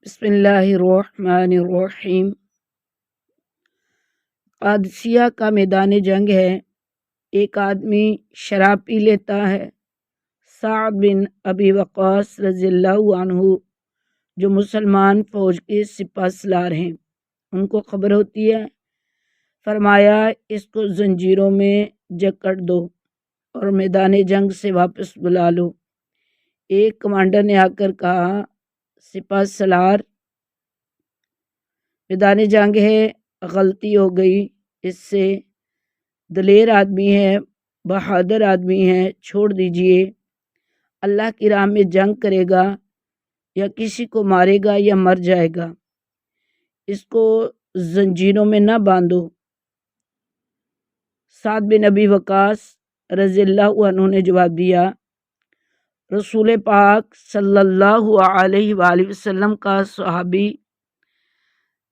बिस्मिल्लाहिर्रहमानिर्रहीम। क़ादसिया का मैदान जंग है। एक आदमी शराब पी लेता है। साद बिन अबी वक़ास रज़ियल्लाहु अन्हु जो मुसलमान फ़ौज के सिपह सलार हैं, उनको खबर होती है। फरमाया, इसको जंजीरों में जकड़ दो और मैदान जंग से वापस बुला लो। एक कमांडर ने आकर कहा, सिपह सलार, मैदान जंग है, गलती हो गई, इससे दलेर आदमी है, बहादुर आदमी है, छोड़ दीजिए। अल्लाह की राह में जंग करेगा या किसी को मारेगा या मर जाएगा, इसको जंजीरों में न बांधो। साद बिन अबी वक़ास रज़ियल्लाहु अन्हु ने जवाब दिया, रसूल पाक सल्लल्लाहु अलैहि वसल्लम का सहाबी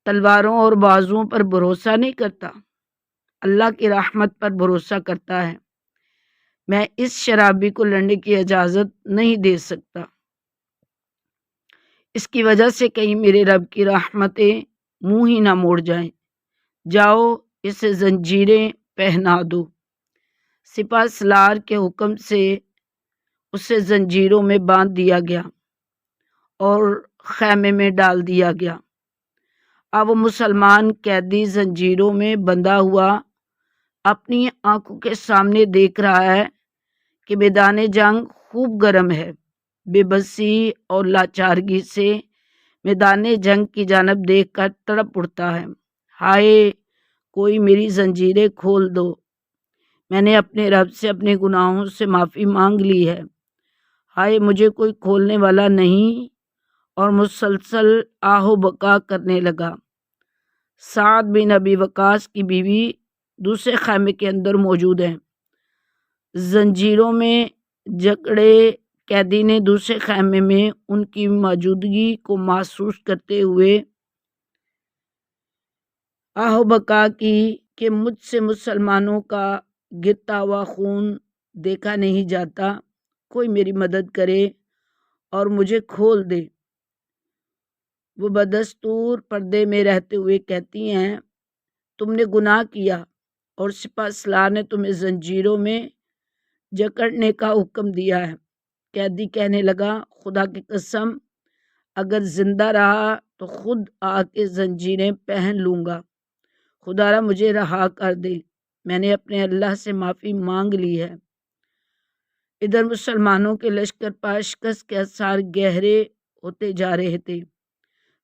तलवारों और बाजुओं पर भरोसा नहीं करता, अल्लाह की रहमत पर भरोसा करता है। मैं इस शराबी को लड़ने की इजाज़त नहीं दे सकता। इसकी वजह से कहीं मेरे रब की रहमतें मुंह ही ना मोड़ जाएं। जाओ, इसे जंजीरें पहना दो। सिपह सलार के हुक्म से उसे जंजीरों में बांध दिया गया और खैमे में डाल दिया गया। अब वो मुसलमान कैदी जंजीरों में बंधा हुआ अपनी आंखों के सामने देख रहा है कि मैदान जंग खूब गर्म है। बेबसी और लाचारगी से मैदान जंग की जानब देखकर तड़प उठता है। हाय, कोई मेरी जंजीरें खोल दो। मैंने अपने रब से अपने गुनाहों से माफ़ी मांग ली है। हाय, मुझे कोई खोलने वाला नहीं। और मुसलसल आहो बका करने लगा। साद बिन अबी वक़ास की बीवी दूसरे खैमे के अंदर मौजूद है। जंजीरों में जकड़े कैदी ने दूसरे खैमे में उनकी मौजूदगी को महसूस करते हुए आहो बका की कि मुझसे मुसलमानों का गिरता हुआ खून देखा नहीं जाता, कोई मेरी मदद करे और मुझे खोल दे। वो बदस्तूर पर्दे में रहते हुए कहती हैं, तुमने गुनाह किया और सिपह सलार ने तुम्हें जंजीरों में जकड़ने का हुक्म दिया है। कैदी कहने लगा, खुदा की कसम, अगर जिंदा रहा तो खुद आके जंजीरें पहन लूँगा। खुदारा मुझे रहा कर दे, मैंने अपने अल्लाह से माफ़ी मांग ली है। इधर मुसलमानों के लश्कर पर शिकस्त के आसार गहरे होते जा रहे थे।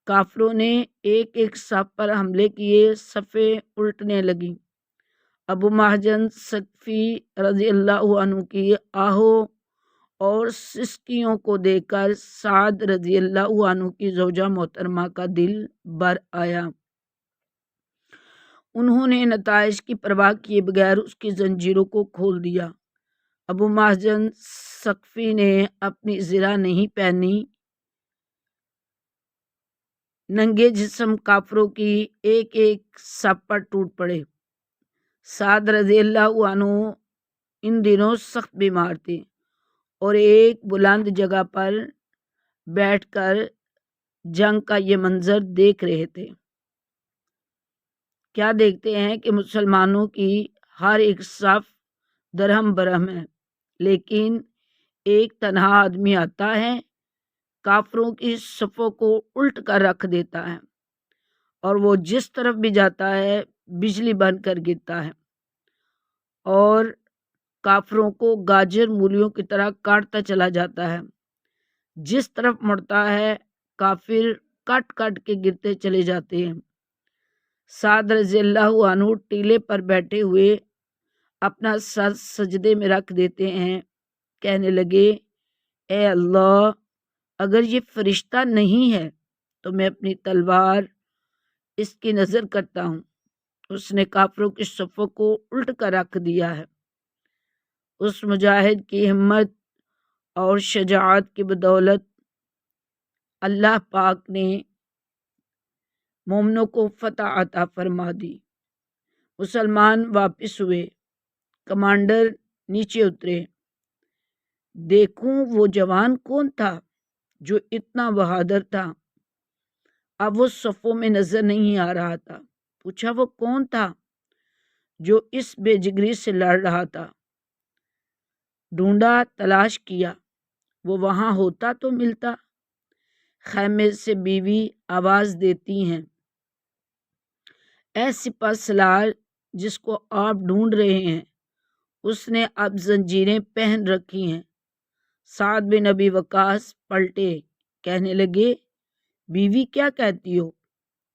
काफिरों ने एक एक सफ पर हमले किए, सफ़ें उल्टने लगी। अबू महजन सकफी रज़ियल्लाहु अन्हु की आहो और सिसकियों को देखकर साद रज़ियल्लाहु अन्हु की ज़ौजा मोहतरमा का दिल भर आया। उन्होंने नताइज की परवाह किए बगैर उसकी जंजीरों को खोल दिया। अबू महजन सकफी ने अपनी ज़िरा नहीं पहनी, नंगे जिस्म काफरों की एक एक सफ पर टूट पड़े। साद रज़ियल्लाहु अन्हु इन दिनों सख्त बीमार थे और एक बुलंद जगह पर बैठकर जंग का ये मंजर देख रहे थे। क्या देखते हैं कि मुसलमानों की हर एक सफ दरहम बरहम है, लेकिन एक तन्हा आदमी आता है, काफरों की सफ़ों को उल्ट कर रख देता है और वो जिस तरफ भी जाता है बिजली बनकर गिरता है और काफरों को गाजर मूलियों की तरह काटता चला जाता है। जिस तरफ मुड़ता है काफिर कट कट के गिरते चले जाते हैं। साद रज़ियल्लाहु अन्हु टीले पर बैठे हुए अपना सर सजदे में रख देते हैं। कहने लगे, ए अल्लाह, अगर ये फरिश्ता नहीं है तो मैं अपनी तलवार इसकी नज़र करता हूँ। उसने काफिरों की सफ़ों को उल्ट कर रख दिया है। उस मुजाहिद की हिम्मत और शजाअत की बदौलत अल्लाह पाक ने मोमिनों को फतह अता फरमा दी। मुसलमान वापस हुए। कमांडर नीचे उतरे। देखूं वो जवान कौन था जो इतना बहादुर था। اب وہ صفوں میں نظر نہیں آ رہا تھا۔ پوچھا وہ کون تھا جو اس بے جگری سے لڑ رہا تھا؟ ڈھونڈا، تلاش کیا، وہ وہاں ہوتا تو ملتا۔ خیمے سے بیوی آواز دیتی ہیں، اے سپہ سالار جس کو آپ ڈھونڈ رہے ہیں اس نے اب زنجیریں پہن رکھی ہیں۔ سعد بن ابی وقاص پلٹے، کہنے لگے بیوی کیا کہتی ہو؟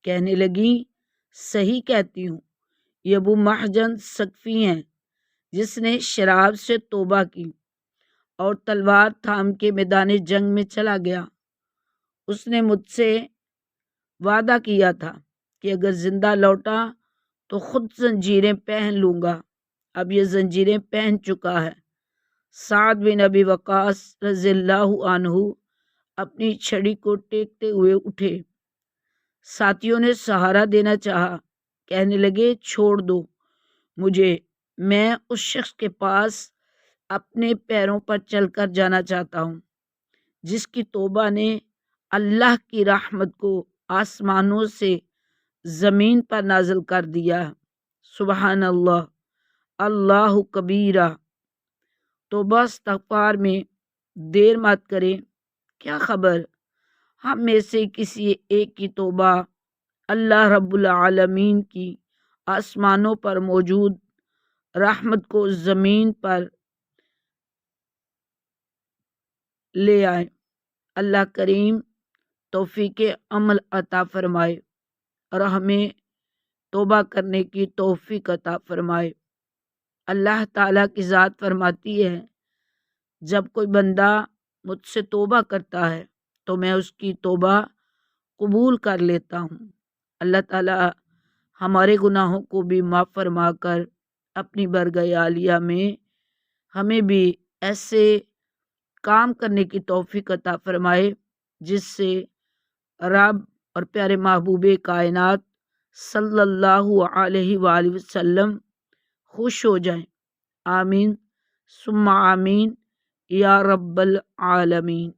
کہنے لگی صحیح کہتی ہوں، یہ ابو محجن ثقفی ہیں جس نے شراب سے توبہ کی اور تلوار تھام کے میدان جنگ میں چلا گیا۔ اس نے مجھ سے وعدہ کیا تھا کہ اگر زندہ لوٹا تو خود زنجیریں پہن لوں گا۔ اب یہ زنجیریں پہن چکا ہے۔ سعد بن ابی وقاص رضی اللہ عنہ اپنی چھڑی کو ٹیکتے ہوئے اٹھے۔ ساتھیوں نے سہارا دینا چاہا، کہنے لگے چھوڑ دو مجھے، میں اس شخص کے پاس اپنے پیروں پر چل کر جانا چاہتا ہوں جس کی توبہ نے اللہ کی رحمت کو آسمانوں سے زمین پر نازل کر دیا۔ سبحان اللہ، اللہ کبیرہ۔ توبہ استغفار میں دیر مت کریں۔ کیا خبر ہم میں سے کسی ایک کی توبہ اللہ رب العالمین کی آسمانوں پر موجود رحمت کو زمین پر لے آئے۔ اللہ کریم توفیق عمل عطا فرمائے اور ہمیں توبہ کرنے کی توفیق عطا فرمائے۔ اللہ تعالیٰ کی ذات فرماتی ہے جب کوئی بندہ مجھ سے توبہ کرتا ہے تو میں اس کی توبہ قبول کر لیتا ہوں۔ اللہ تعالیٰ ہمارے گناہوں کو بھی معاف فرما کر اپنی برگہ عالیہ میں ہمیں بھی ایسے کام کرنے کی توفیق عطا فرمائے جس سے رب اور پیارے محبوب کائنات صلی اللہ علیہ وآلہ وسلم خوش ہو جائیں۔ آمین ثم آمین یا رب العالمین۔